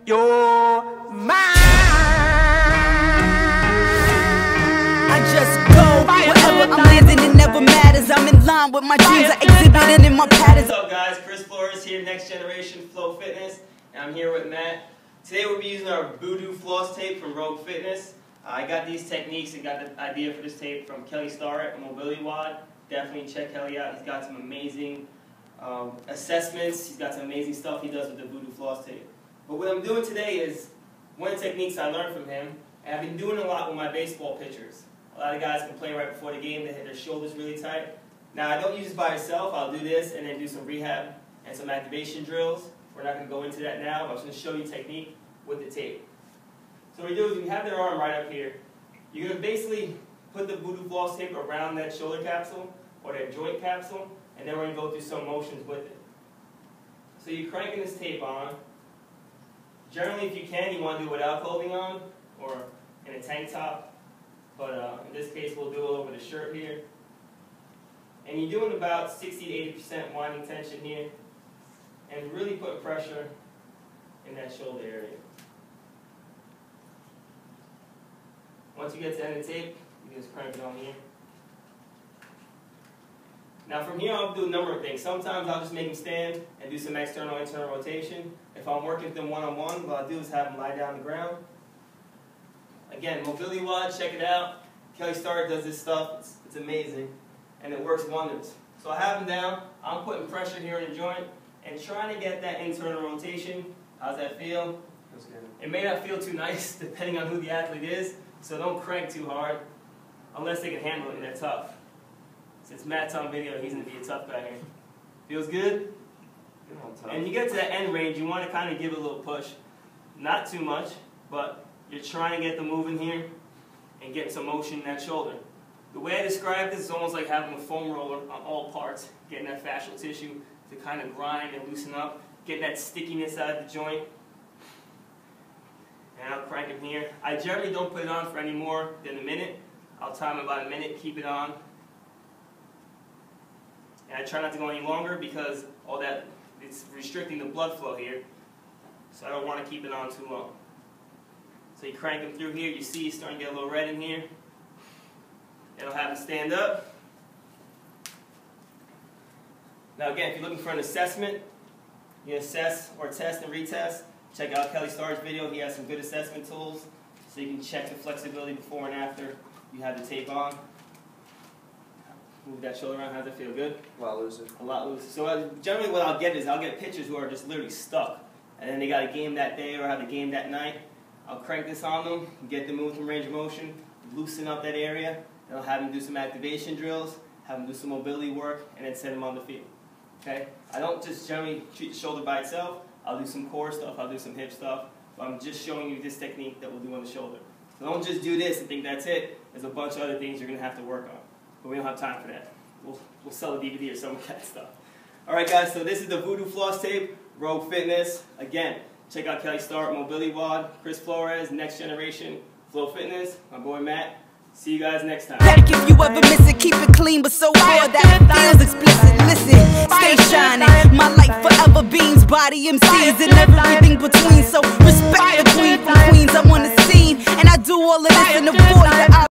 You're mine. I just go wherever I'm landing, it never matters. I'm in line with my dreams, I exhibit it in my patterns. What's up, guys? Floss here, Next Generation Flow Fitness, and I'm here with Matt. Today we'll be using our Voodoo floss tape from Rogue Fitness. I got these techniques and got the idea for this tape from Kelly Starrett, a mobility wad. Definitely check Kelly out. He's got some amazing assessments. He's got some amazing stuff he does with the Voodoo floss tape. But what I'm doing today is one of the techniques I learned from him, and I've been doing a lot with my baseball pitchers. A lot of guys complain right before the game they hit their shoulders really tight. Now, I don't use this by itself. I'll do this and then do some rehab and some activation drills. We're not going to go into that now. I'm just going to show you technique with the tape. So what you do is you have their arm right up here. You're going to basically put the Voodoo floss tape around that shoulder capsule or that joint capsule, and then we're going to go through some motions with it. So you're cranking this tape on. Generally, if you can, you want to do it without clothing on or in a tank top. But in this case, we'll do it over the shirt here. And you're doing about 60 to 80% winding tension here, and really put pressure in that shoulder area. Once you get to the end of the tape, you can just crank it on here. Now from here, I'll do a number of things. Sometimes I'll just make them stand and do some external, internal rotation. If I'm working with them one-on-one, what I'll do is have them lie down on the ground. Again, mobility wad, check it out. Kelly Starrett does this stuff. It's amazing, and it works wonders. So I have them down. I'm putting pressure here in the joint and trying to get that internal rotation. How's that feel? Feels good. It may not feel too nice depending on who the athlete is, so don't crank too hard unless they can handle it and they're tough. Since Matt's on video, he's going to be a tough guy here. Feels good? And you get to that end range, you want to kind of give it a little push. Not too much, but you're trying to get the moving here and get some motion in that shoulder. The way I describe this is almost like having a foam roller on all parts, getting that fascial tissue to kind of grind and loosen up, getting that stickiness out of the joint. And I'll crank him here. I generally don't put it on for any more than a minute. I'll time about a minute, keep it on. And I try not to go any longer because all that, it's restricting the blood flow here. So I don't want to keep it on too long. So you crank him through here, you see he's starting to get a little red in here. It'll have him stand up. Now again, if you're looking for an assessment, you assess or test and retest, check out Kelly Starrett's video. He has some good assessment tools so you can check the flexibility before and after you have the tape on. Move that shoulder around. How's it feel? Good? A lot looser. A lot looser. So generally what I'll get is I'll get pitchers who are just literally stuck, and then they got a game that day or have a game that night. I'll crank this on them, get them moving from range of motion, loosen up that area, and I'll have them do some activation drills, have them do some mobility work, and then send them on the field. Okay? I don't just generally treat the shoulder by itself. I'll do some core stuff, I'll do some hip stuff, but I'm just showing you this technique that we'll do on the shoulder. So don't just do this and think that's it. There's a bunch of other things you're going to have to work on. But we don't have time for that. We'll sell a DVD or some of that stuff. Alright guys, so this is the Voodoo floss tape, Rogue Fitness. Again, check out Kelly Starrett, Mobility Wad, Chris Flores, Next Generation, Flow Fitness, my boy Matt. See you guys next time. Better if you ever miss it, keep it clean, but so hard that it feels explicit. Listen, stay shining. My light forever beams, body MCs and everything between. So respect the queen from Queens. I'm on the scene, and I do all of this in the void that I